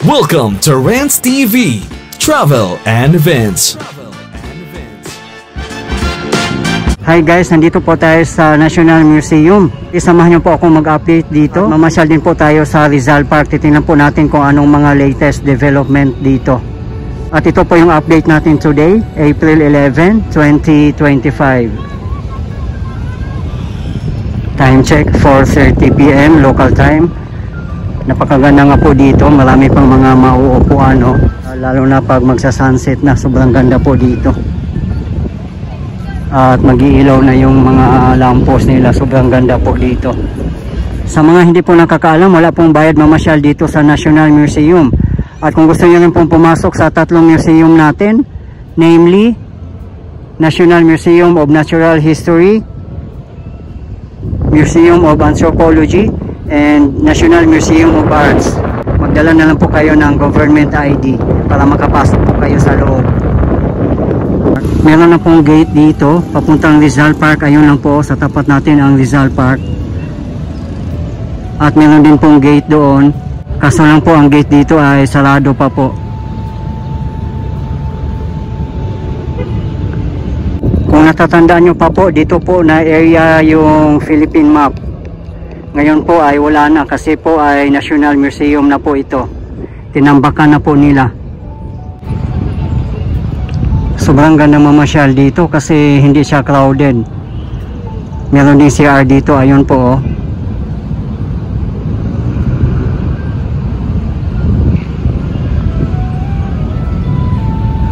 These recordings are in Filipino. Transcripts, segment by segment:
Welcome to Rants TV, Travel and Events. Hi guys, nandito po tayo sa National Museum. Isamahan niyo po ako mag-update dito. Mamasyal din po tayo sa Rizal Park. Titingnan po natin kung anong mga latest development dito. At ito po yung update natin today, April 11, 2025. Time check, 4:30 PM local time. Napakaganda nga po dito, marami pang mga mauupuan, no? Lalo na pag magsa-sunset na, sobrang ganda po dito. At mag-iilaw na yung mga lampos nila, sobrang ganda po dito. Sa mga hindi po nakakaalam, wala pong bayad mamasyal dito sa National Museum. At kung gusto nyo rin pong pumasok sa tatlong museum natin, namely National Museum of Natural History, Museum of Anthropology, and National Museum of Arts, magdala na lang po kayo ng government ID para makapasok po kayo sa loob. Meron na pong gate dito papuntang Rizal Park. Ayun lang po, sa tapat natin ang Rizal Park. At meron din pong gate doon, kaso lang po ang gate dito ay sarado pa po. Kung natatandaan nyo pa po, dito po na area yung Philippine map. Ngayon po ay wala na kasi po ay National Museum na po ito. Tinambakan na po nila. Sobrang ganda mamasyal dito kasi hindi siya crowded. Meron din CR dito, ayun po, oh.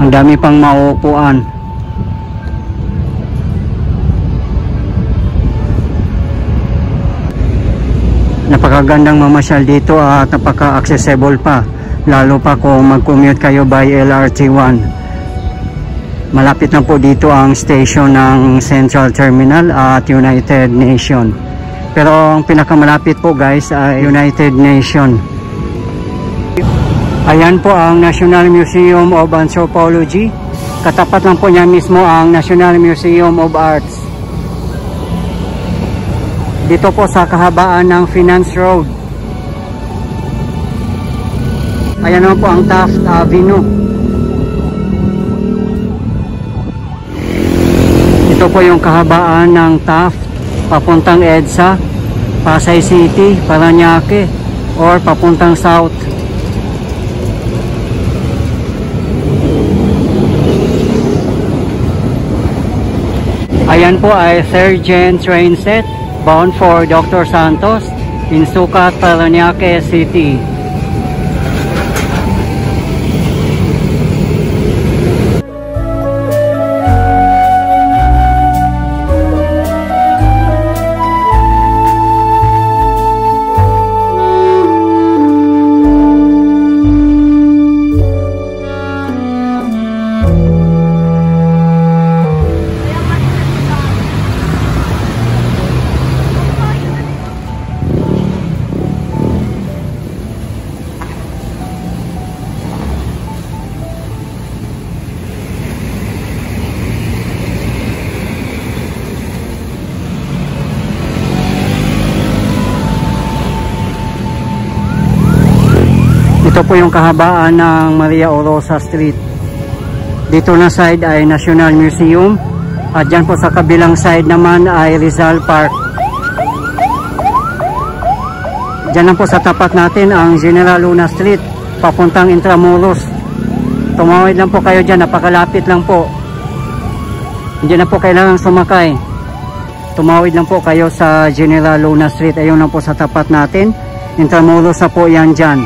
Ang dami pang mauupuan. Napakagandang mamasyal dito at napaka-accessible pa, lalo pa kung mag-commute kayo by LRT1. Malapit na po dito ang station ng Central Terminal at United Nation. Pero ang pinakamalapit po guys ay United Nation. Ayan po ang National Museum of Anthropology. Katapat lang po niya mismo ang National Museum of Arts. Dito po sa kahabaan ng Finance Road. Ayan naman po ang Taft Avenue. Ito po yung kahabaan ng Taft papuntang EDSA, Pasay City, Parañaque, or papuntang South. Ayan po ay 3rd Gen train set bound for Dr. Santos in Sucat, Parañaque City. Ito po yung kahabaan ng Maria Orosa Street. Dito na side ay National Museum at dyan po sa kabilang side naman ay Rizal Park. Dyan lang po sa tapat natin ang General Luna Street papuntang Intramuros. Tumawid lang po kayo dyan, napakalapit lang po. Hindi na po kailangan sumakay. Tumawid lang po kayo sa General Luna Street. Ayun lang po sa tapat natin. Intramuros na po yan dyan.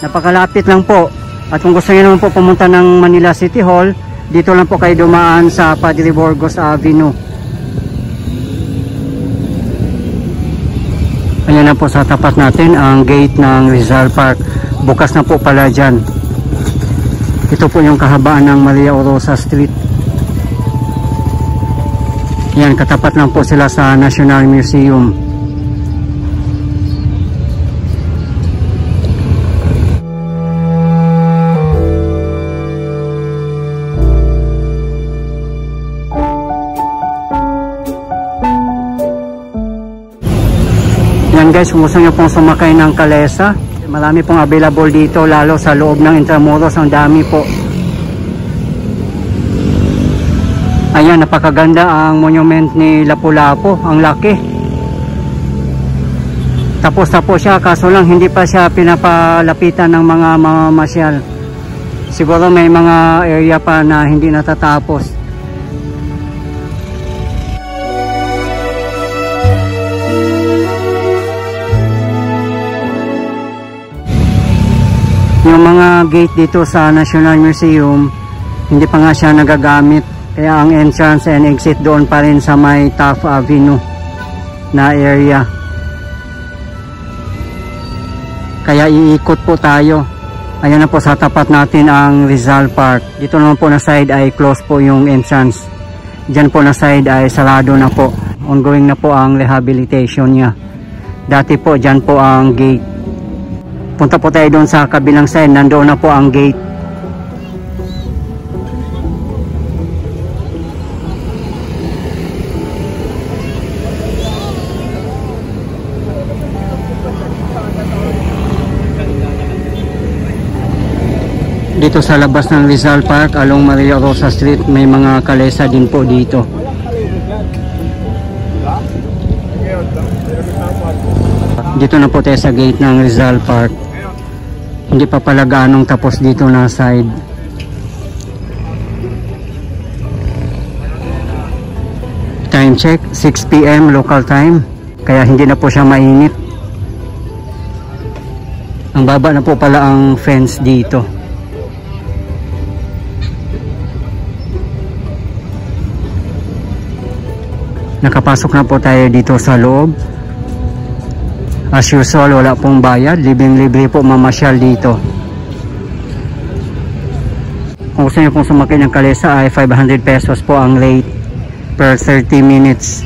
Napakalapit lang po. At kung gusto niyo naman po pumunta ng Manila City Hall, dito lang po kayo dumaan sa Padre Burgos Avenue. Ayan na po sa tapat natin ang gate ng Rizal Park. Bukas na po pala dyan. Ito po yung kahabaan ng Maria Orosa Street. Yan, katapat lang po sila sa National Museum. Yan guys, kung gusto nyo pong sumakay ng kalesa, marami pong available dito, lalo sa loob ng Intramuros, ang dami po. Ayan, napakaganda ang monument ni Lapu-Lapu, ang laki. Tapos na po siya, kaso lang hindi pa siya pinapalapitan ng mga mamamasyal. Siguro may mga area pa na hindi natatapos. Yung mga gate dito sa National Museum, hindi pa nga siya nagagamit. Kaya ang entrance and exit doon pa rin sa may Taft Avenue na area. Kaya iikot po tayo. Ayan na po sa tapat natin ang Rizal Park. Dito naman po na side ay close po yung entrance. Diyan po na side ay sarado na po. Ongoing na po ang rehabilitation niya. Dati po dyan po ang gate. Punta po tayo doon sa kabilang side, nandoon na po ang gate. Dito sa labas ng Rizal Park, along Maria Rosa Street, may mga kalesa din po dito. Dito na po tayo sa gate ng Rizal Park. Hindi pa pala ganong tapos dito na side. Time check, 6 PM local time. Kaya hindi na po siya mainit. Ang baba na po pala ang fence dito. Nakapasok na po tayo dito sa loob. As usual, wala pong bayad. Libreng-libre po mamasyal dito. Kung gusto nyo pong sumakay ng kalesa ay 500 pesos po ang rate per 30 minutes.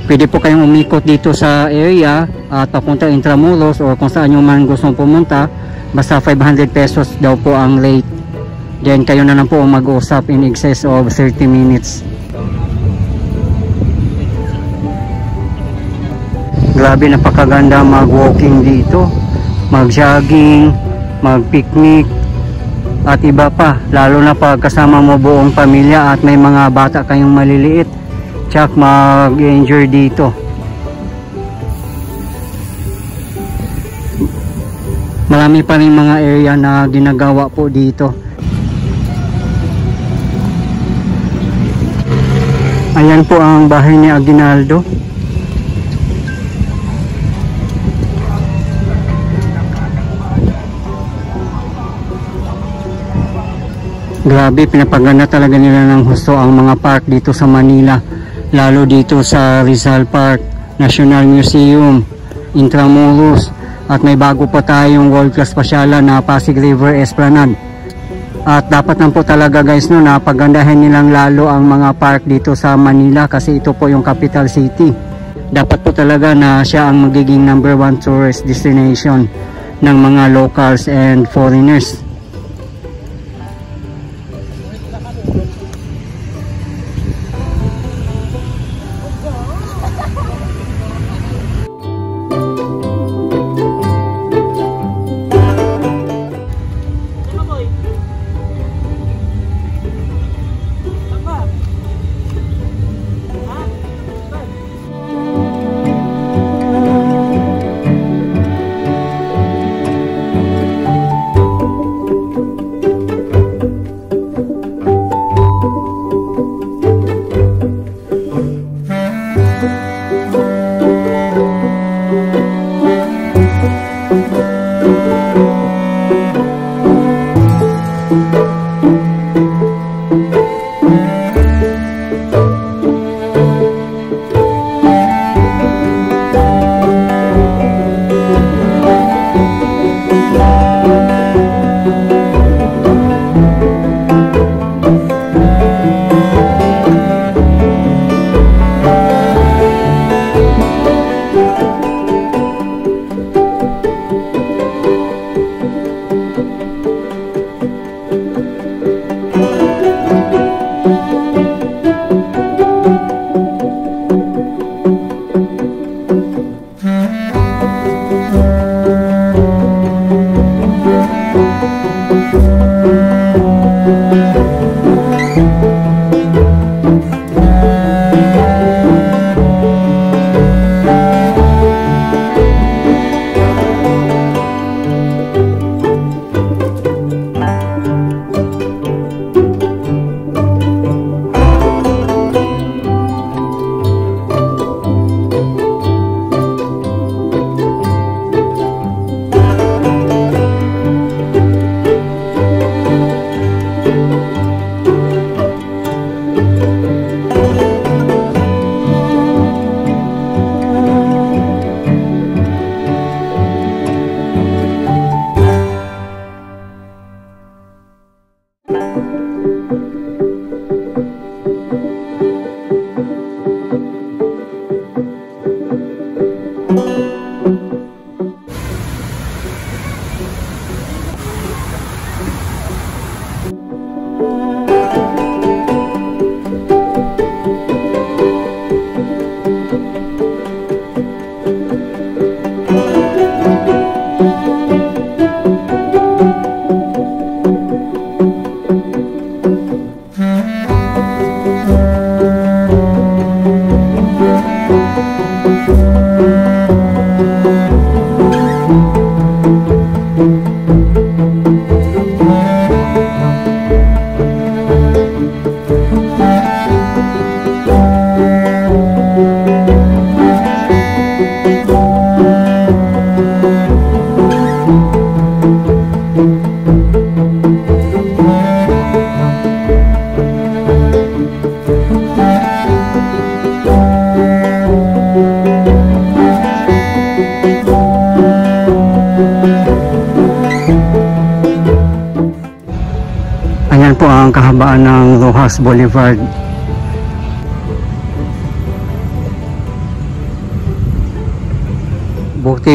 Pwede po kayong umikot dito sa area at papunta Intramuros or kung saan nyo man gustong pumunta. Basta 500 pesos daw po ang rate. Then kayo na lang po mag-usap in excess of 30 minutes. Grabe, napakaganda mag-walking dito, mag-jogging, mag-picnic at iba pa, lalo na pag kasama mo buong pamilya at may mga bata kayong maliliit, tsak mag-enjoy dito. Marami pa rin mga area na ginagawa po dito. Ayan po ang bahay ni Aguinaldo. Grabe, pinapaganda talaga nila ng husto ang mga park dito sa Manila. Lalo dito sa Rizal Park, National Museum, Intramuros. At may bago pa tayong world class pasyalan na Pasig River Esplanade. At dapat lang po talaga guys no, na pagandahin nilang lalo ang mga park dito sa Manila kasi ito po yung capital city. Dapat po talaga na siya ang magiging #1 tourist destination ng mga locals and foreigners. Ayan po ang kahabaan ng Roxas Boulevard.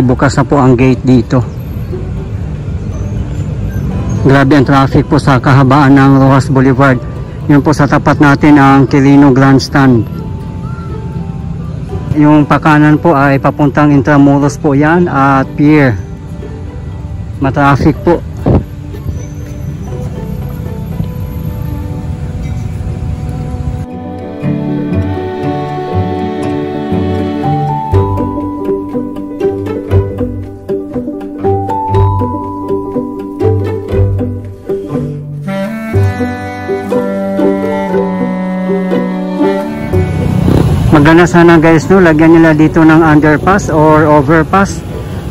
Bukas na po ang gate dito. Grabe ang traffic po sa kahabaan ng Roxas Boulevard. Yun po sa tapat natin ang Quirino Grandstand. Yung pakanan po ay papuntang Intramuros po yan at Pier. Matraffic po. Maganda sana guys, no, lagyan nila dito ng underpass or overpass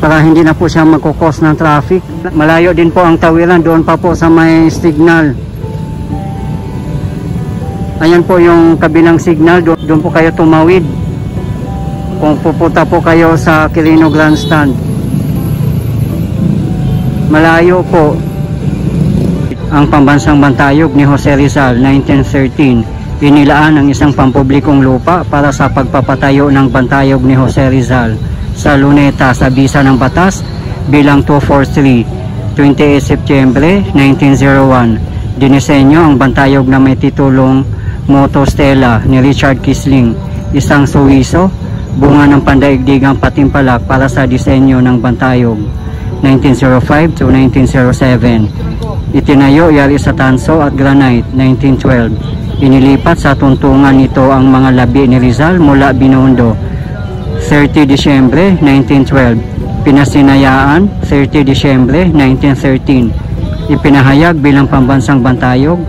para hindi na po siya magkukos ng traffic. Malayo din po ang tawiran, doon pa po sa may signal. Ayan po yung kabilang signal, doon po kayo tumawid kung pupunta po kayo sa Quirino Grandstand. Malayo po. Ang pambansang bantayog ni Jose Rizal, 1913. Inilaan ang isang pampublikong lupa para sa pagpapatayo ng bantayog ni Jose Rizal sa Luneta sa bisa ng batas bilang 243, 28 Setyembre 1901. Dinisenyo ang bantayog na may titulong Moto Stella ni Richard Kisling, isang suwiso, bunga ng pandaigdigang patimpalak para sa disenyo ng bantayog, 1905 to 1907. Itinayo yari sa tanso at granite, 1912. Inilipat sa tuntungan nito ang mga labi ni Rizal mula Binondo, 30 Disyembre 1912. Pinasinayaan, 30 Disyembre 1913. Ipinahayag bilang pambansang bantayog,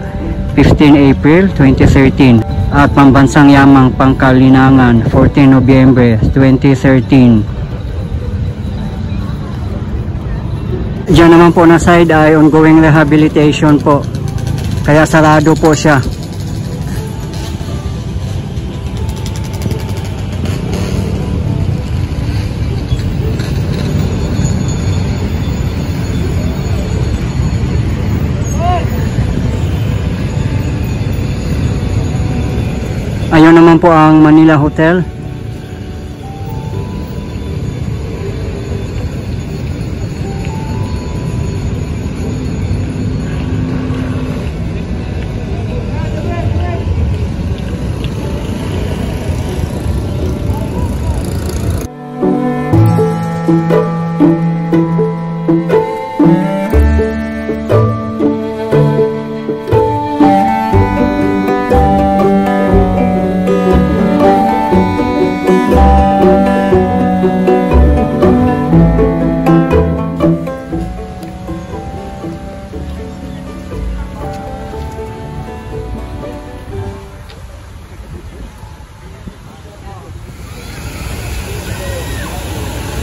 15 April 2013. at Pambansang Yamang Pangkalinangan, 14 Nobyembre 2013. Diyan naman po na side ay ongoing rehabilitation po, kaya sarado po siya. Ayun naman po ang Manila Hotel.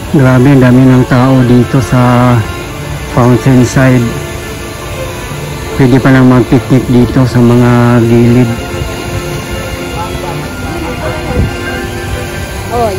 Grabe, dami ng tao dito sa fountain side. Pwede pa lang mag-picnic dito sa mga gilid. Oy.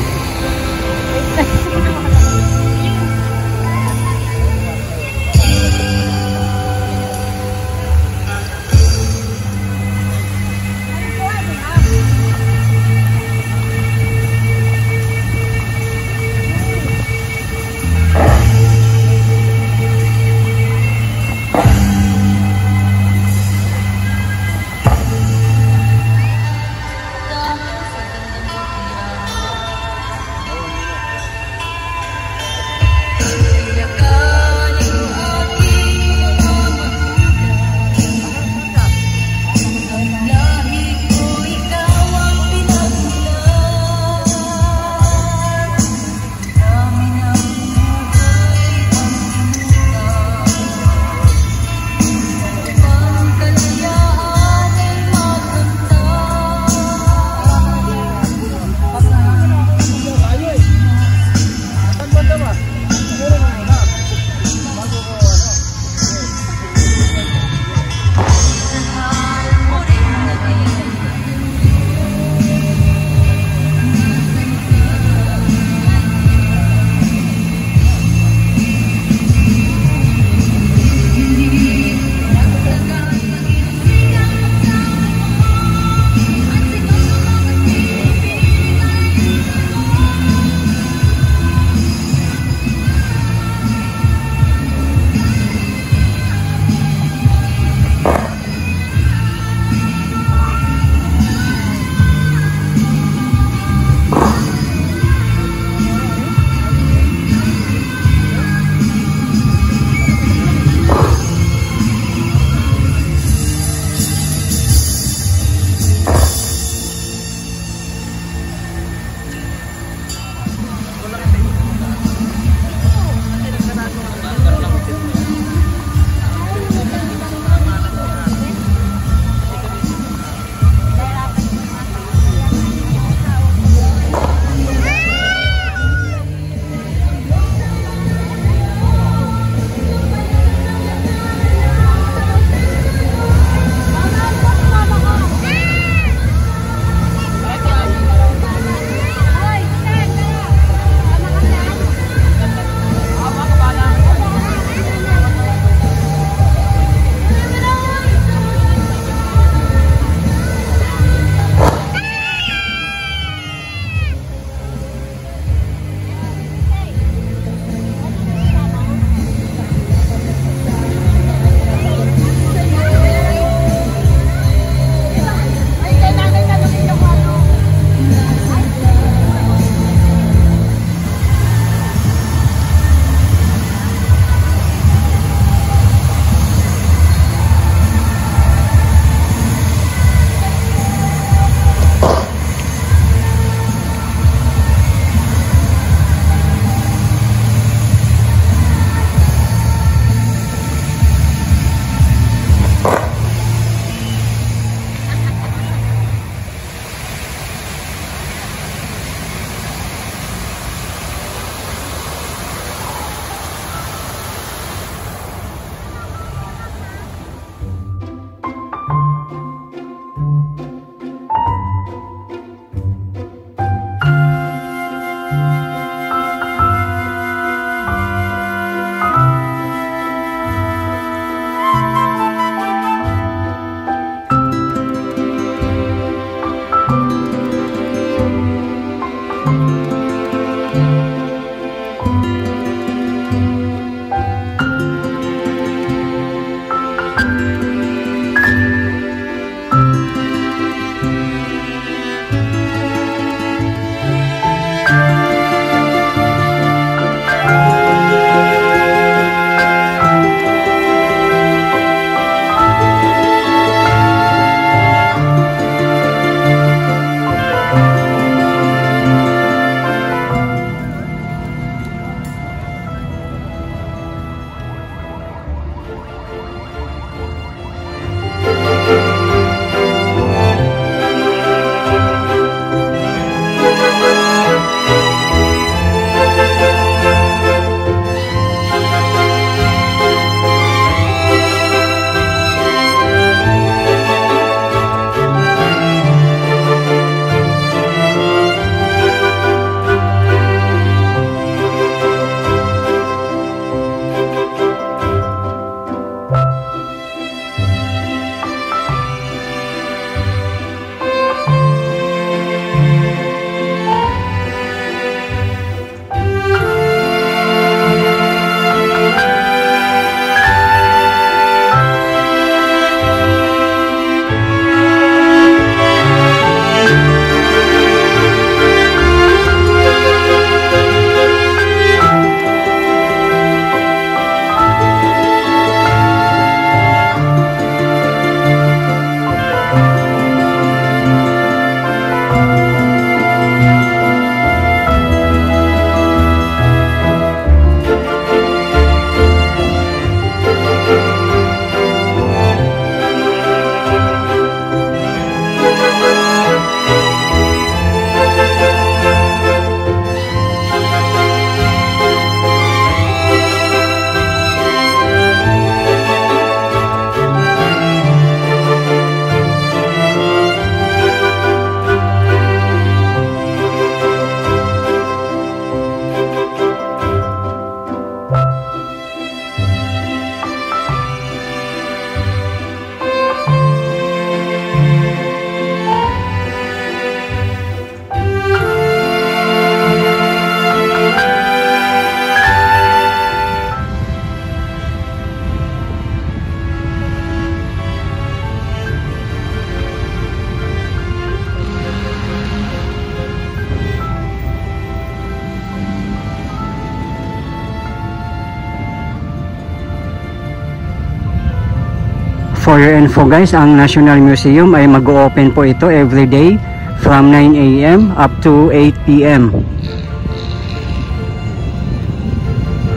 For your info guys, ang National Museum ay mag-open po ito every day from 9 AM up to 8 PM.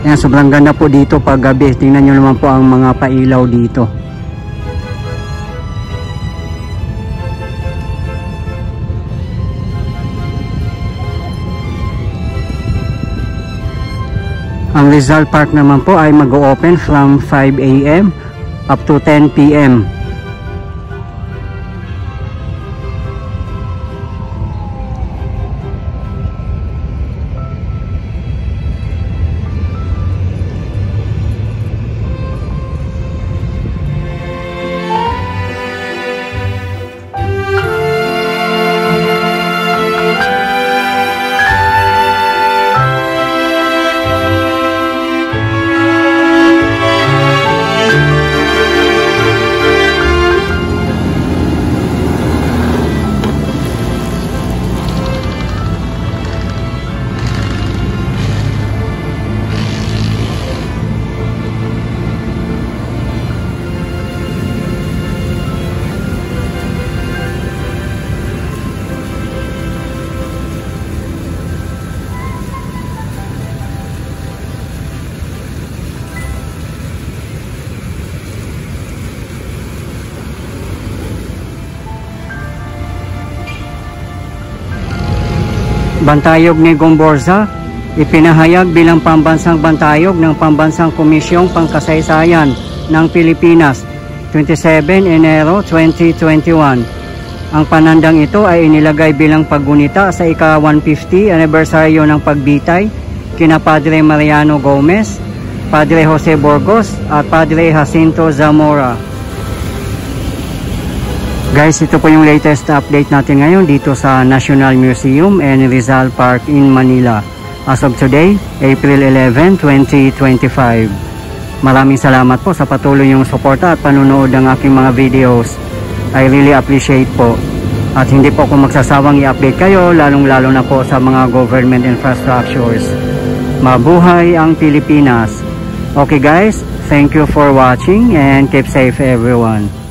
Yan, sobrang ganda po dito pag gabi. Tingnan nyo naman po ang mga pailaw dito. Ang Rizal Park naman po ay mag-open from 5 AM up to 10 PM. Bantayog ni Gomborza ipinahayag bilang pambansang bantayog ng Pambansang Komisyong Pangkasaysayan ng Pilipinas 27 Enero 2021. Ang panandang ito ay inilagay bilang paggunita sa ika-150 anibersaryo ng pagbitay kina Padre Mariano Gomez, Padre Jose Burgos at Padre Jacinto Zamora. Guys, ito po yung latest update natin ngayon dito sa National Museum and Rizal Park in Manila. As of today, April 11, 2025. Maraming salamat po sa patuloy yung suporta at panunood ng aking mga videos. I really appreciate po. At hindi po ako magsasawang i-update kayo, lalong-lalo na po sa mga government infrastructures. Mabuhay ang Pilipinas! Okay guys, thank you for watching and keep safe everyone.